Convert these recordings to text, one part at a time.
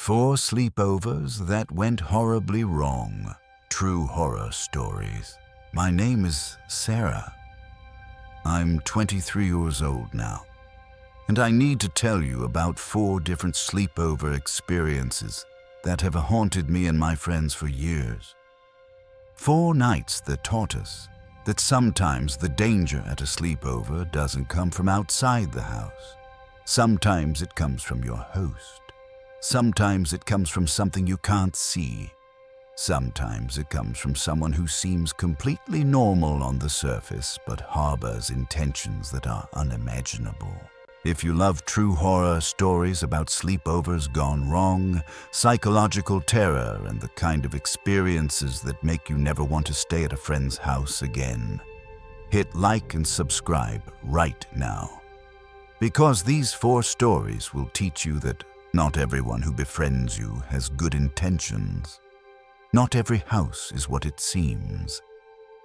4 sleepovers that went horribly wrong. True horror stories. My name is Sarah. I'm 23 years old now, and I need to tell you about 4 different sleepover experiences that have haunted me and my friends for years. 4 nights that taught us that sometimes the danger at a sleepover doesn't come from outside the house. Sometimes it comes from your host. Sometimes it comes from something you can't see. Sometimes it comes from someone who seems completely normal on the surface but harbors intentions that are unimaginable. If you love true horror stories about sleepovers gone wrong, psychological terror, and the kind of experiences that make you never want to stay at a friend's house again, hit like and subscribe right now. Because these 4 stories will teach you that not everyone who befriends you has good intentions. Not every house is what it seems.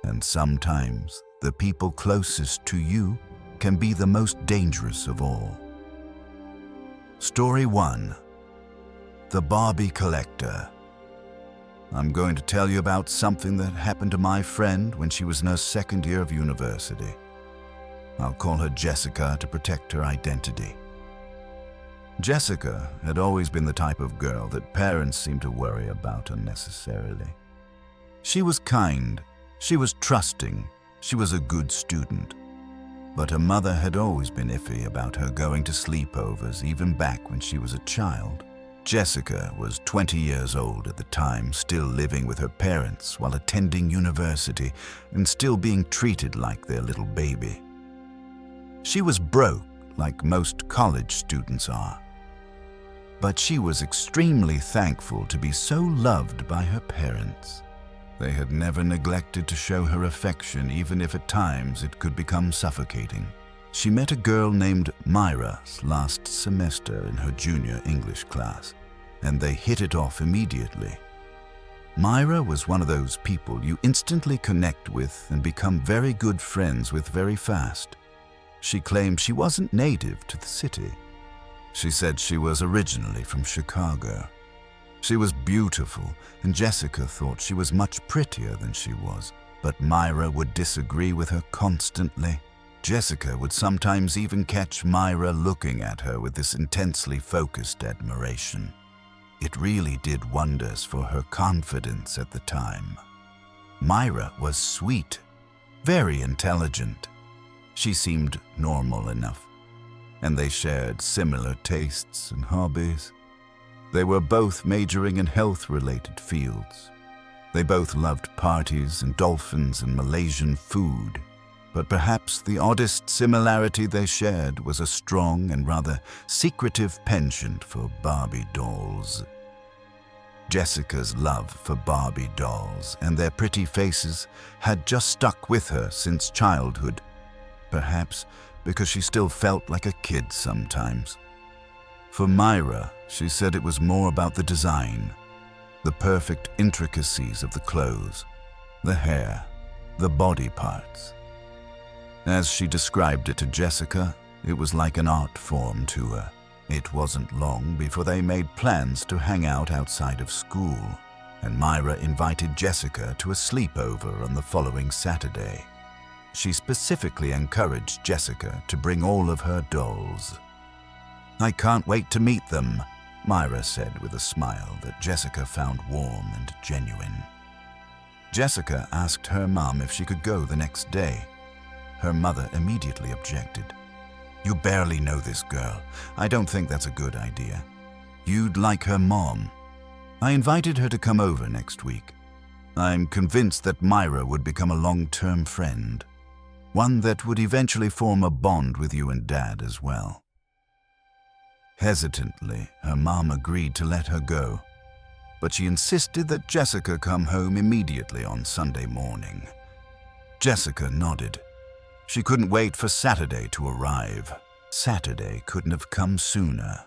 And sometimes the people closest to you can be the most dangerous of all. Story 1. The Barbie Collector. I'm going to tell you about something that happened to my friend when she was in her 2nd year of university. I'll call her Jessica to protect her identity. Jessica had always been the type of girl that parents seemed to worry about unnecessarily. She was kind, she was trusting, she was a good student. But her mother had always been iffy about her going to sleepovers even back when she was a child. Jessica was 20 years old at the time, still living with her parents while attending university and still being treated like their little baby. She was broke, like most college students are. But she was extremely thankful to be so loved by her parents. They had never neglected to show her affection, even if at times it could become suffocating. She met a girl named Myra last semester in her junior English class, and they hit it off immediately. Myra was one of those people you instantly connect with and become very good friends with very fast. She claimed she wasn't native to the city. She said she was originally from Chicago. She was beautiful, and Jessica thought she was much prettier than she was, but Myra would disagree with her constantly. Jessica would sometimes even catch Myra looking at her with this intensely focused admiration. It really did wonders for her confidence at the time. Myra was sweet, very intelligent. She seemed normal enough, and they shared similar tastes and hobbies. They were both majoring in health-related fields. They both loved parties and dolphins and Malaysian food, but perhaps the oddest similarity they shared was a strong and rather secretive penchant for Barbie dolls. Jessica's love for Barbie dolls and their pretty faces had just stuck with her since childhood, perhaps because she still felt like a kid sometimes. For Myra, she said it was more about the design, the perfect intricacies of the clothes, the hair, the body parts. As she described it to Jessica, it was like an art form to her. It wasn't long before they made plans to hang out outside of school, and Myra invited Jessica to a sleepover on the following Saturday. She specifically encouraged Jessica to bring all of her dolls. "I can't wait to meet them," Myra said with a smile that Jessica found warm and genuine. Jessica asked her mom if she could go the next day. Her mother immediately objected. "You barely know this girl. I don't think that's a good idea. You'd like her mom. I invited her to come over next week. I'm convinced that Myra would become a long-term friend, one that would eventually form a bond with you and Dad as well." Hesitantly, her mom agreed to let her go, but she insisted that Jessica come home immediately on Sunday morning. Jessica nodded. She couldn't wait for Saturday to arrive. Saturday couldn't have come sooner.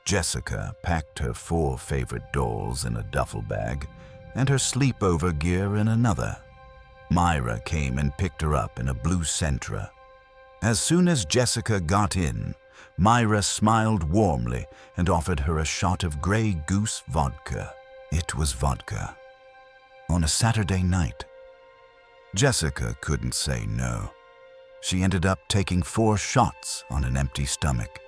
Jessica packed her 4 favorite dolls in a duffel bag and her sleepover gear in another. Myra came and picked her up in a blue Sentra. As soon as Jessica got in, Myra smiled warmly and offered her a shot of Grey Goose vodka. It was vodka. On a Saturday night. Jessica couldn't say no. She ended up taking 4 shots on an empty stomach.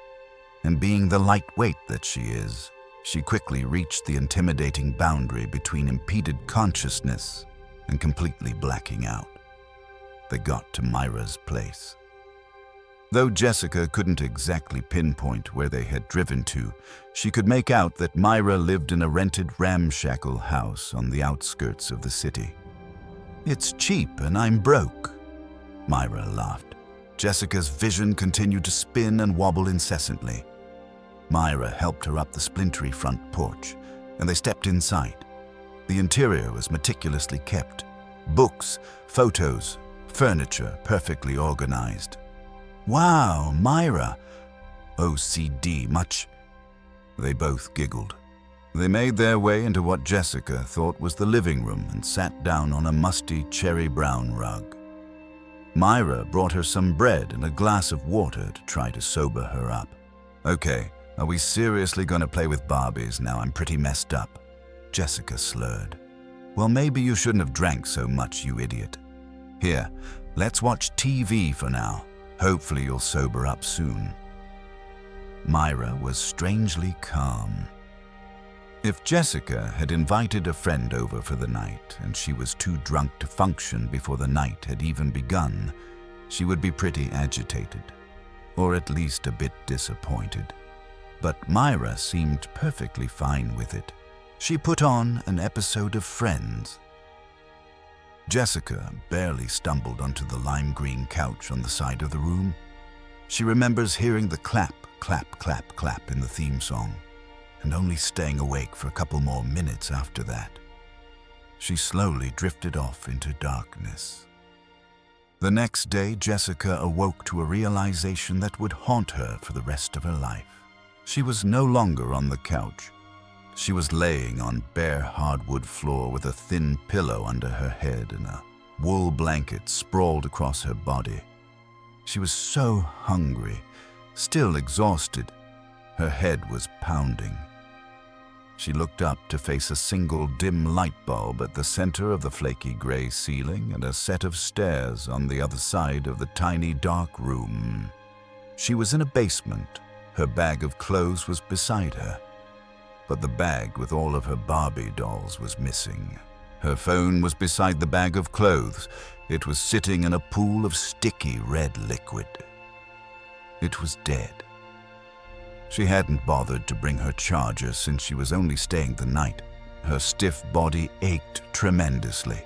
And being the lightweight that she is, she quickly reached the intimidating boundary between impeded consciousness and completely blacking out. They got to Myra's place. Though Jessica couldn't exactly pinpoint where they had driven to, she could make out that Myra lived in a rented ramshackle house on the outskirts of the city. "It's cheap and I'm broke," Myra laughed. Jessica's vision continued to spin and wobble incessantly. Myra helped her up the splintery front porch, and they stepped inside. The interior was meticulously kept. Books, photos, furniture perfectly organized. "Wow, Myra! OCD much?" They both giggled. They made their way into what Jessica thought was the living room and sat down on a musty cherry-brown rug. Myra brought her some bread and a glass of water to try to sober her up. "Okay, are we seriously going to play with Barbies now? I'm pretty messed up," Jessica slurred. "Well, maybe you shouldn't have drank so much, you idiot. Here, let's watch TV for now. Hopefully you'll sober up soon." Myra was strangely calm. If Jessica had invited a friend over for the night and she was too drunk to function before the night had even begun, she would be pretty agitated, or at least a bit disappointed. But Myra seemed perfectly fine with it. She put on an episode of Friends. Jessica barely stumbled onto the lime green couch on the side of the room. She remembers hearing the clap, clap, clap, clap in the theme song, and only staying awake for a couple more minutes after that. She slowly drifted off into darkness. The next day, Jessica awoke to a realization that would haunt her for the rest of her life. She was no longer on the couch. She was laying on bare hardwood floor with a thin pillow under her head and a wool blanket sprawled across her body. She was so hungry, still exhausted. Her head was pounding. She looked up to face a single dim light bulb at the center of the flaky gray ceiling and a set of stairs on the other side of the tiny dark room. She was in a basement. Her bag of clothes was beside her, but the bag with all of her Barbie dolls was missing. Her phone was beside the bag of clothes. It was sitting in a pool of sticky red liquid. It was dead. She hadn't bothered to bring her charger since she was only staying the night. Her stiff body ached tremendously.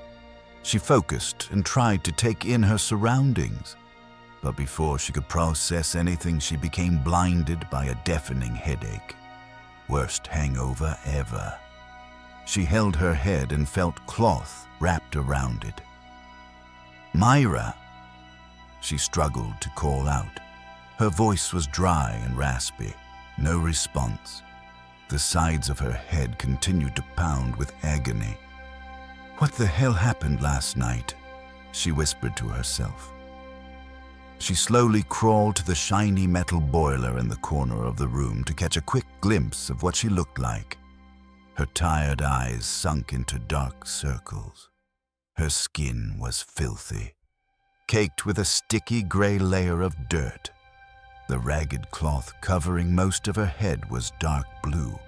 She focused and tried to take in her surroundings, but before she could process anything, she became blinded by a deafening headache. Worst hangover ever. She held her head and felt cloth wrapped around it. "Myra!" She struggled to call out. Her voice was dry and raspy. No response. The sides of her head continued to pound with agony. "What the hell happened last night?" she whispered to herself. She slowly crawled to the shiny metal boiler in the corner of the room to catch a quick glimpse of what she looked like. Her tired eyes sunk into dark circles. Her skin was filthy, caked with a sticky gray layer of dirt. The ragged cloth covering most of her head was dark blue,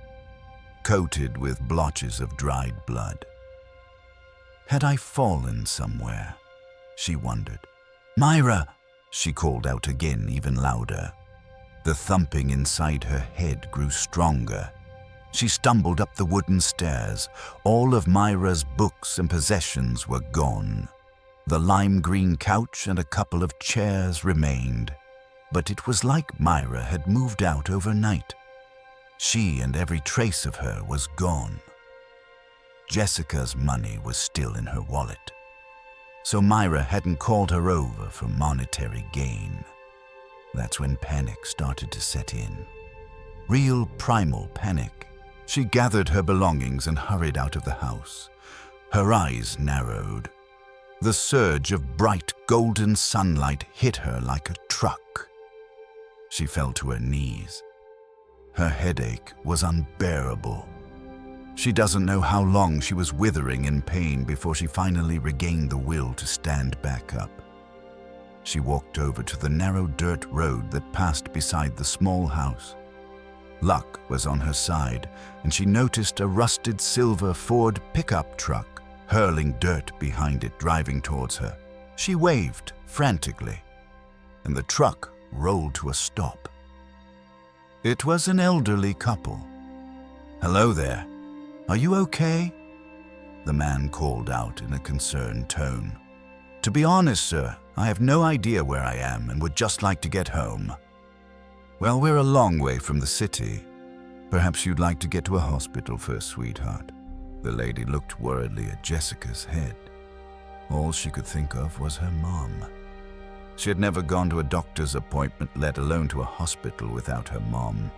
coated with blotches of dried blood. Had I fallen somewhere? She wondered. "Myra!" she called out again, even louder. The thumping inside her head grew stronger. She stumbled up the wooden stairs. All of Myra's books and possessions were gone. The lime green couch and a couple of chairs remained, but it was like Myra had moved out overnight. She and every trace of her was gone. Jessica's money was still in her wallet, so Myra hadn't called her over for monetary gain. That's when panic started to set in. Real primal panic. She gathered her belongings and hurried out of the house. Her eyes narrowed. The surge of bright golden sunlight hit her like a truck. She fell to her knees. Her headache was unbearable. She doesn't know how long she was withering in pain before she finally regained the will to stand back up. She walked over to the narrow dirt road that passed beside the small house. Luck was on her side, and she noticed a rusted silver Ford pickup truck hurling dirt behind it, driving towards her. She waved frantically, and the truck rolled to a stop. It was an elderly couple. "Hello there. Are you okay?" The man called out in a concerned tone. "To be honest, sir, I have no idea where I am and would just like to get home." "Well, we're a long way from the city. Perhaps you'd like to get to a hospital first, sweetheart." The lady looked worriedly at Jessica's head. All she could think of was her mom. She had never gone to a doctor's appointment, let alone to a hospital, without her mom,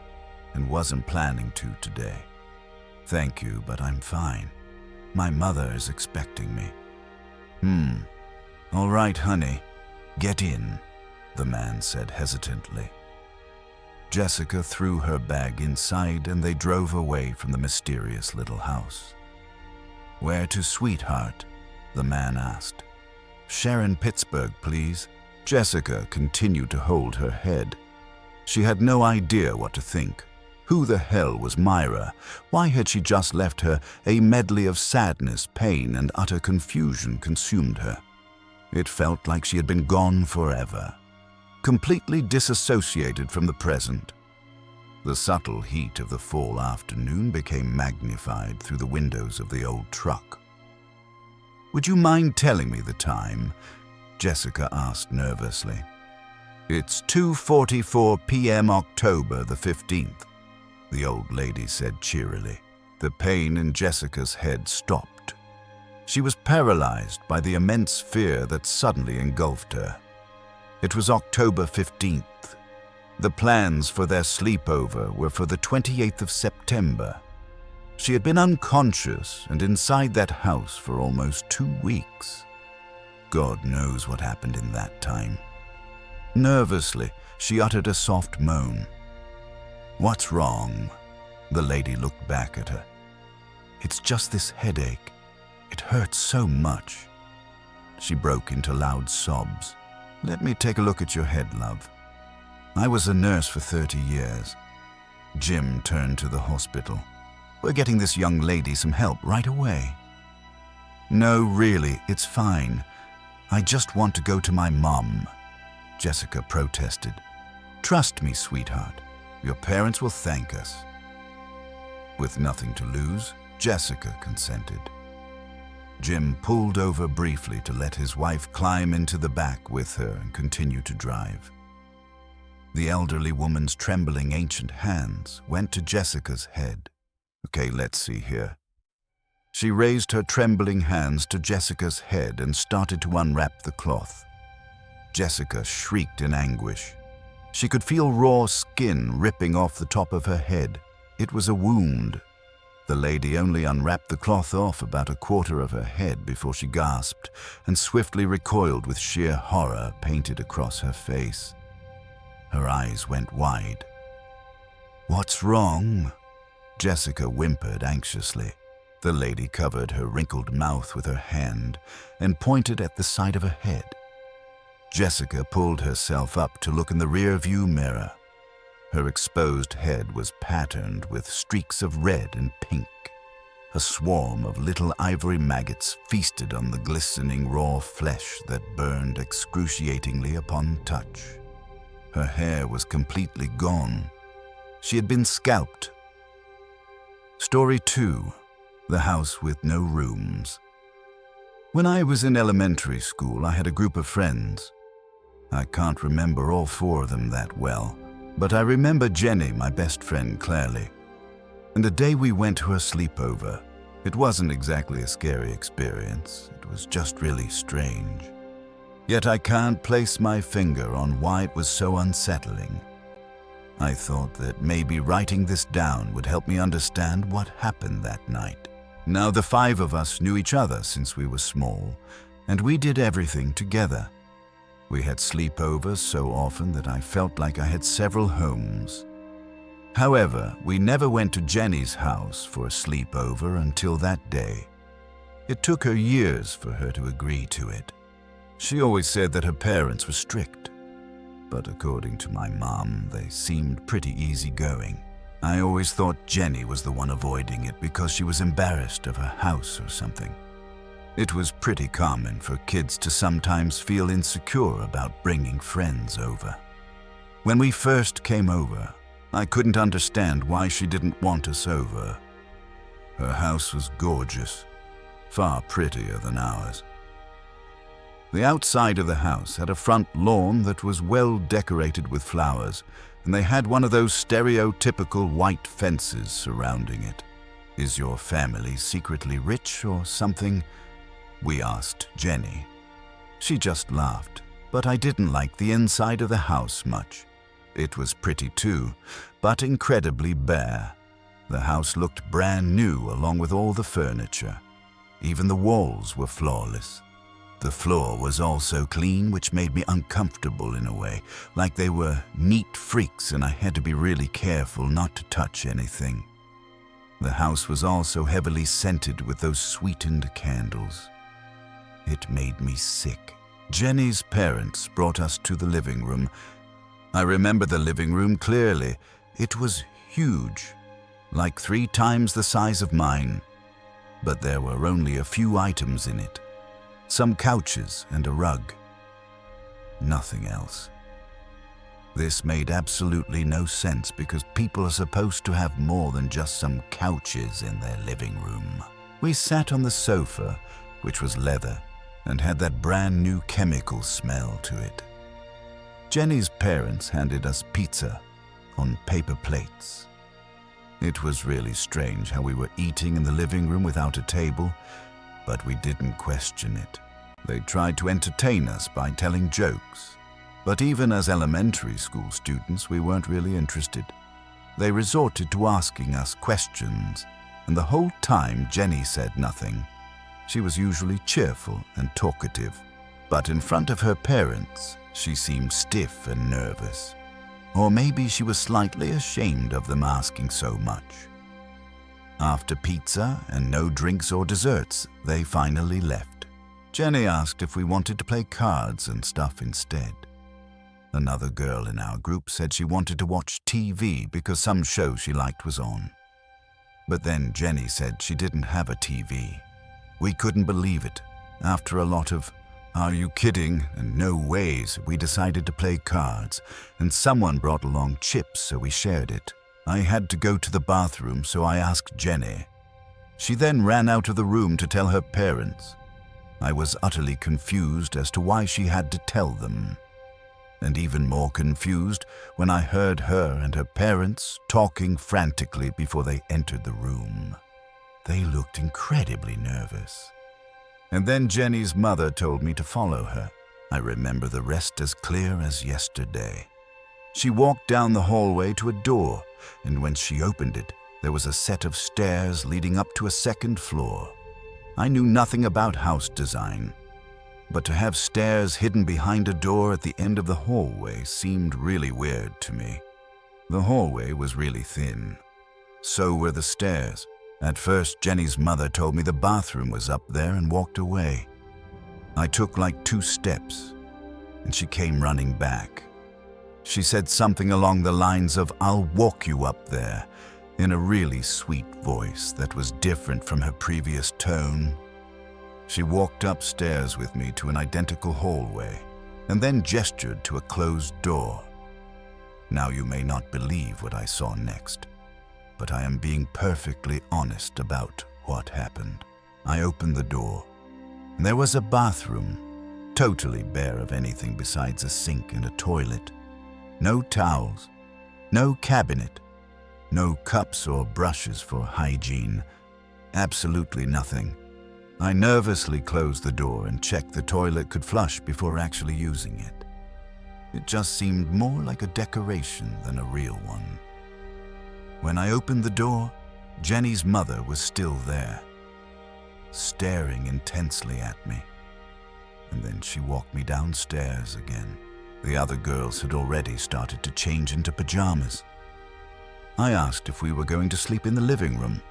and wasn't planning to today. "Thank you, but I'm fine. My mother is expecting me." All right, honey. Get in," the man said hesitantly. Jessica threw her bag inside and they drove away from the mysterious little house. "Where to, sweetheart?" the man asked. "Sharon, Pittsburgh, please." Jessica continued to hold her head. She had no idea what to think. Who the hell was Myra? Why had she just left her? A medley of sadness, pain, and utter confusion consumed her. It felt like she had been gone forever, completely disassociated from the present. The subtle heat of the fall afternoon became magnified through the windows of the old truck. "Would you mind telling me the time?" Jessica asked nervously. "It's 2:44 p.m. October the 15th, the old lady said cheerily. The pain in Jessica's head stopped. She was paralyzed by the immense fear that suddenly engulfed her. It was October 15th. The plans for their sleepover were for the 28th of September. She had been unconscious and inside that house for almost 2 weeks. God knows what happened in that time. Nervously, she uttered a soft moan. "What's wrong?" The lady looked back at her. "It's just this headache. It hurts so much." She broke into loud sobs. "Let me take a look at your head, love. I was a nurse for 30 years. Jim turned to the hospital. We're getting this young lady some help right away." "No, really, it's fine. I just want to go to my mom," Jessica protested. "Trust me, sweetheart. Your parents will thank us." With nothing to lose, Jessica consented. Jim pulled over briefly to let his wife climb into the back with her and continue to drive. The elderly woman's trembling ancient hands went to Jessica's head. "Okay, let's see here." She raised her trembling hands to Jessica's head and started to unwrap the cloth. Jessica shrieked in anguish. She could feel raw skin ripping off the top of her head. It was a wound. The lady only unwrapped the cloth off about a quarter of her head before she gasped and swiftly recoiled with sheer horror painted across her face. Her eyes went wide. "What's wrong?" Jessica whimpered anxiously. The lady covered her wrinkled mouth with her hand and pointed at the side of her head. Jessica pulled herself up to look in the rear-view mirror. Her exposed head was patterned with streaks of red and pink. A swarm of little ivory maggots feasted on the glistening raw flesh that burned excruciatingly upon touch. Her hair was completely gone. She had been scalped. Story 2. The House with No Rooms. When I was in elementary school, I had a group of friends. I can't remember all 4 of them that well, but I remember Jenny, my best friend, clearly. And the day we went to her sleepover, it wasn't exactly a scary experience. It was just really strange. Yet I can't place my finger on why it was so unsettling. I thought that maybe writing this down would help me understand what happened that night. Now, the 5 of us knew each other since we were small, and we did everything together. We had sleepovers so often that I felt like I had several homes. However, we never went to Jenny's house for a sleepover until that day. It took her years for her to agree to it. She always said that her parents were strict, but according to my mom, they seemed pretty easygoing. I always thought Jenny was the one avoiding it because she was embarrassed of her house or something. It was pretty common for kids to sometimes feel insecure about bringing friends over. When we first came over, I couldn't understand why she didn't want us over. Her house was gorgeous, far prettier than ours. The outside of the house had a front lawn that was well decorated with flowers, and they had one of those stereotypical white fences surrounding it. "Is your family secretly rich or something?" we asked Jenny. She just laughed, but I didn't like the inside of the house much. It was pretty too, but incredibly bare. The house looked brand new along with all the furniture. Even the walls were flawless. The floor was also clean, which made me uncomfortable in a way, like they were neat freaks and I had to be really careful not to touch anything. The house was also heavily scented with those sweetened candles. It made me sick. Jenny's parents brought us to the living room. I remember the living room clearly. It was huge, like 3 times the size of mine, but there were only a few items in it. Some couches and a rug. Nothing else. This made absolutely no sense because people are supposed to have more than just some couches in their living room. We sat on the sofa, which was leather, and had that brand new chemical smell to it. Jenny's parents handed us pizza on paper plates. It was really strange how we were eating in the living room without a table, but we didn't question it. They tried to entertain us by telling jokes, but even as elementary school students, we weren't really interested. They resorted to asking us questions, and the whole time Jenny said nothing. She was usually cheerful and talkative, but in front of her parents, she seemed stiff and nervous. Or maybe she was slightly ashamed of them asking so much. After pizza and no drinks or desserts, they finally left. Jenny asked if we wanted to play cards and stuff instead. Another girl in our group said she wanted to watch TV because some show she liked was on. But then Jenny said she didn't have a TV. We couldn't believe it. After a lot of "Are you kidding?" and "No ways," we decided to play cards, and someone brought along chips, so we shared it. I had to go to the bathroom, so I asked Jenny. She then ran out of the room to tell her parents. I was utterly confused as to why she had to tell them, and even more confused when I heard her and her parents talking frantically before they entered the room. They looked incredibly nervous. And then Jenny's mother told me to follow her. I remember the rest as clear as yesterday. She walked down the hallway to a door, and when she opened it, there was a set of stairs leading up to a second floor. I knew nothing about house design, but to have stairs hidden behind a door at the end of the hallway seemed really weird to me. The hallway was really thin. So were the stairs. At first, Jenny's mother told me the bathroom was up there and walked away. I took like 2 steps, and she came running back. She said something along the lines of, "I'll walk you up there," in a really sweet voice that was different from her previous tone. She walked upstairs with me to an identical hallway, and then gestured to a closed door. Now you may not believe what I saw next, but I am being perfectly honest about what happened. I opened the door. There was a bathroom, totally bare of anything besides a sink and a toilet. No towels, no cabinet, no cups or brushes for hygiene. Absolutely nothing. I nervously closed the door and checked the toilet could flush before actually using it. It just seemed more like a decoration than a real one. When I opened the door, Jenny's mother was still there, staring intensely at me. and then she walked me downstairs again. The other girls had already started to change into pajamas. I asked if we were going to sleep in the living room,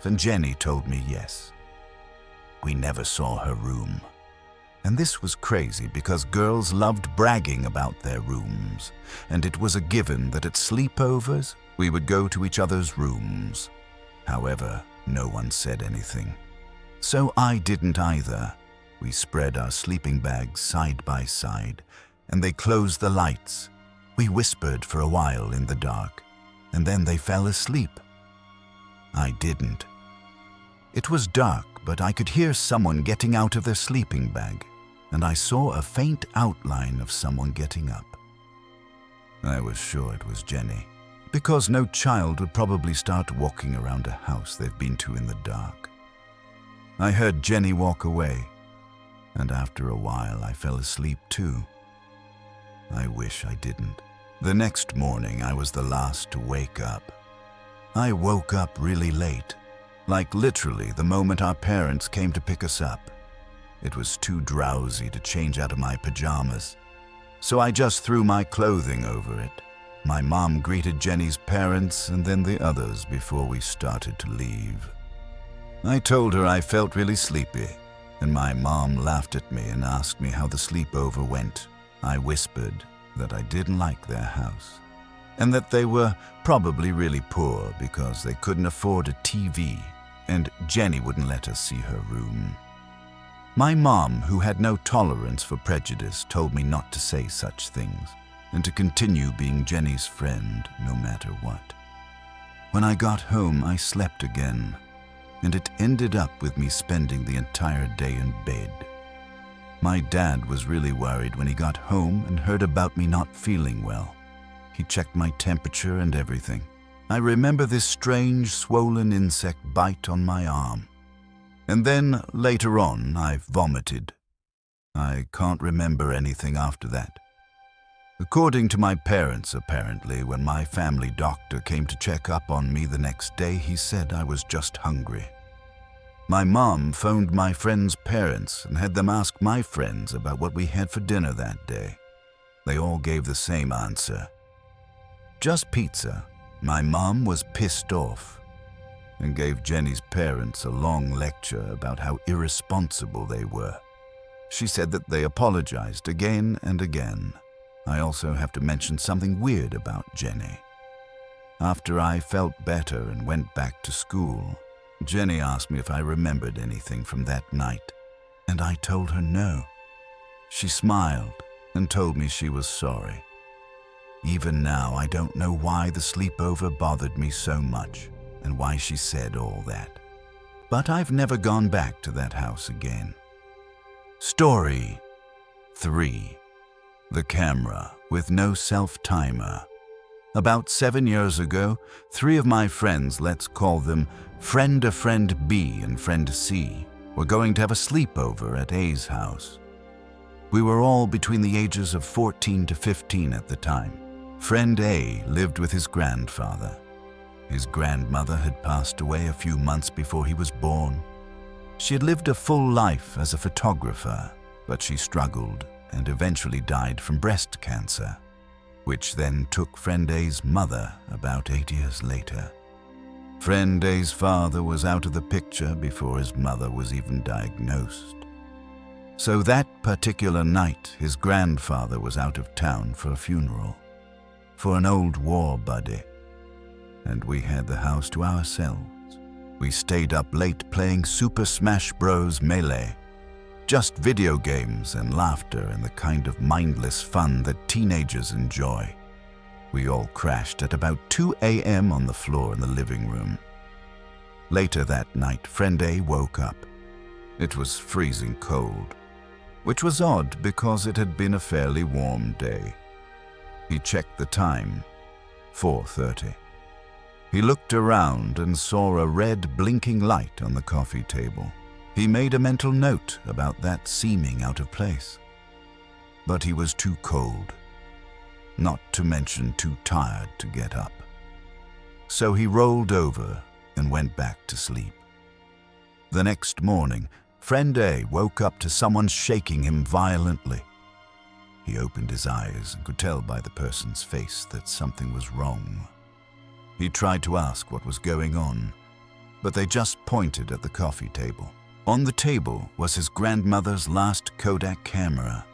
and Jenny told me yes. We never saw her room. And this was crazy because girls loved bragging about their rooms, and it was a given that at sleepovers we would go to each other's rooms. However, no one said anything. So I didn't either. We spread our sleeping bags side by side, and they closed the lights. We whispered for a while in the dark, and then they fell asleep. I didn't. It was dark, but I could hear someone getting out of their sleeping bag, and I saw a faint outline of someone getting up. I was sure it was Jenny, because no child would probably start walking around a house they've been to in the dark. I heard Jenny walk away, and after a while I fell asleep too. I wish I didn't. The next morning I was the last to wake up. I woke up really late, like literally the moment our parents came to pick us up. It was too drowsy to change out of my pajamas, so I just threw my clothing over it. My mom greeted Jenny's parents and then the others before we started to leave. I told her I felt really sleepy, and my mom laughed at me and asked me how the sleepover went. I whispered that I didn't like their house, and that they were probably really poor because they couldn't afford a TV, and Jenny wouldn't let us see her room. My mom, who had no tolerance for prejudice, told me not to say such things and to continue being Jenny's friend no matter what. When I got home, I slept again, and it ended up with me spending the entire day in bed. My dad was really worried when he got home and heard about me not feeling well. He checked my temperature and everything. I remember this strange, swollen insect bite on my arm. And then, later on, I vomited. I can't remember anything after that. According to my parents, apparently, when my family doctor came to check up on me the next day, he said I was just hungry. My mom phoned my friends' parents and had them ask my friends about what we had for dinner that day. They all gave the same answer. Just pizza. My mom was pissed off and gave Jenny's parents a long lecture about how irresponsible they were. She said that they apologized again and again. I also have to mention something weird about Jenny. After I felt better and went back to school, Jenny asked me if I remembered anything from that night, and I told her no. She smiled and told me she was sorry. Even now, I don't know why the sleepover bothered me so much and why she said all that. But I've never gone back to that house again. Story 3. The camera with no self-timer. About 7 years ago, 3 of my friends, let's call them friend B and friend C, were going to have a sleepover at A's house. We were all between the ages of 14 to 15 at the time. Friend A lived with his grandfather. His grandmother had passed away a few months before he was born. She had lived a full life as a photographer, but she struggled and eventually died from breast cancer, which then took Friend A's mother about 8 years later. Friend A's father was out of the picture before his mother was even diagnosed. So that particular night, his grandfather was out of town for a funeral, for an old war buddy, and we had the house to ourselves. We stayed up late playing Super Smash Bros. Melee, just video games and laughter and the kind of mindless fun that teenagers enjoy. We all crashed at about 2 a.m. on the floor in the living room. Later that night, Friend A woke up. It was freezing cold, which was odd because it had been a fairly warm day. He checked the time, 4:30. He looked around and saw a red blinking light on the coffee table. He made a mental note about that seeming out of place. But he was too cold, not to mention too tired to get up. So he rolled over and went back to sleep. The next morning, Friend A woke up to someone shaking him violently. He opened his eyes and could tell by the person's face that something was wrong. He tried to ask what was going on, but they just pointed at the coffee table. On the table was his grandmother's last Kodak camera,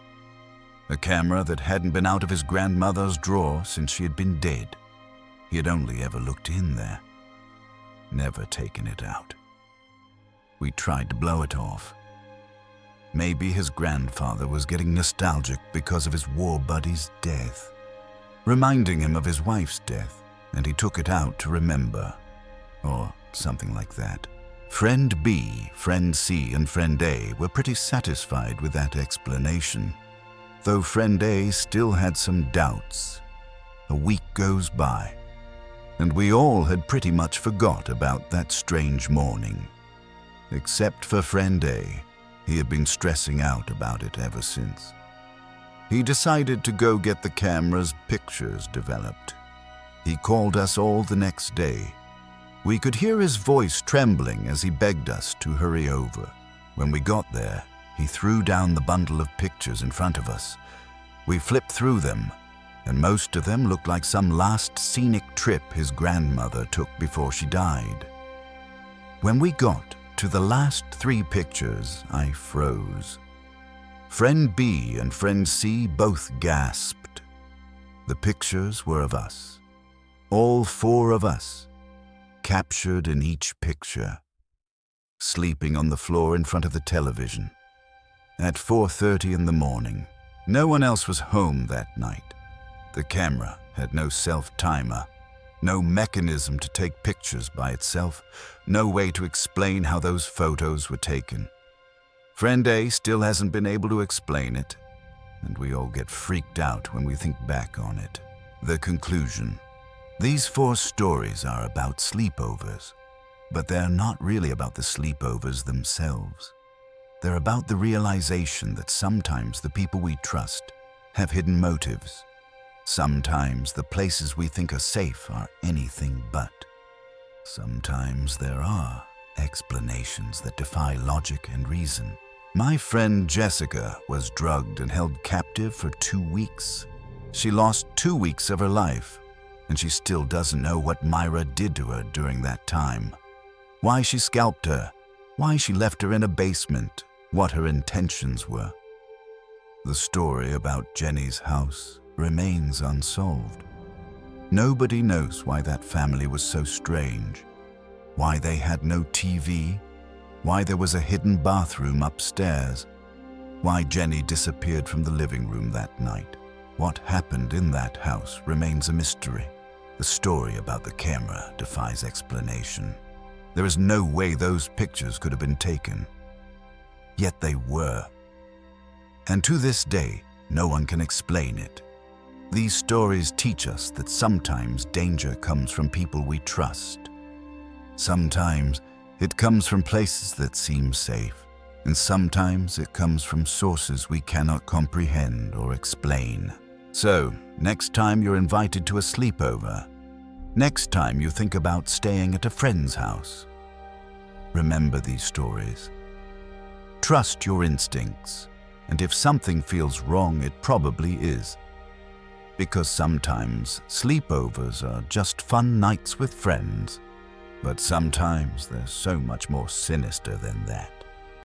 a camera that hadn't been out of his grandmother's drawer since she had been dead. He had only ever looked in there, never taken it out. We tried to blow it off. Maybe his grandfather was getting nostalgic because of his war buddy's death, reminding him of his wife's death, and he took it out to remember, or something like that. Friend B, Friend C, and Friend A were pretty satisfied with that explanation, though Friend A still had some doubts. A week goes by, and we all had pretty much forgot about that strange morning. Except for Friend A. He had been stressing out about it ever since. He decided to go get the camera's pictures developed. He called us all the next day. We could hear his voice trembling as he begged us to hurry over. When we got there, he threw down the bundle of pictures in front of us. We flipped through them, and most of them looked like some last scenic trip his grandmother took before she died. When we got to the last 3 pictures, I froze. Friend B and Friend C both gasped. The pictures were of us. All 4 of us, captured in each picture, sleeping on the floor in front of the television. At 4:30 in the morning, no one else was home that night. The camera had no self-timer, no mechanism to take pictures by itself, no way to explain how those photos were taken. Friend A still hasn't been able to explain it, and we all get freaked out when we think back on it. The conclusion: these 4 stories are about sleepovers, but they're not really about the sleepovers themselves. They're about the realization that sometimes the people we trust have hidden motives. Sometimes the places we think are safe are anything but. Sometimes there are explanations that defy logic and reason. My friend Jessica was drugged and held captive for 2 weeks. She lost 2 weeks of her life, and she still doesn't know what Myra did to her during that time. Why she scalped her, why she left her in a basement, what her intentions were. The story about Jenny's house remains unsolved. Nobody knows why that family was so strange, why they had no TV, why there was a hidden bathroom upstairs, why Jenny disappeared from the living room that night. What happened in that house remains a mystery. The story about the camera defies explanation. There is no way those pictures could have been taken. Yet they were. And to this day, no one can explain it. These stories teach us that sometimes danger comes from people we trust. Sometimes it comes from places that seem safe, and sometimes it comes from sources we cannot comprehend or explain. So, next time you're invited to a sleepover, next time you think about staying at a friend's house, remember these stories. Trust your instincts, and if something feels wrong, it probably is. Because sometimes sleepovers are just fun nights with friends, but sometimes they're so much more sinister than that.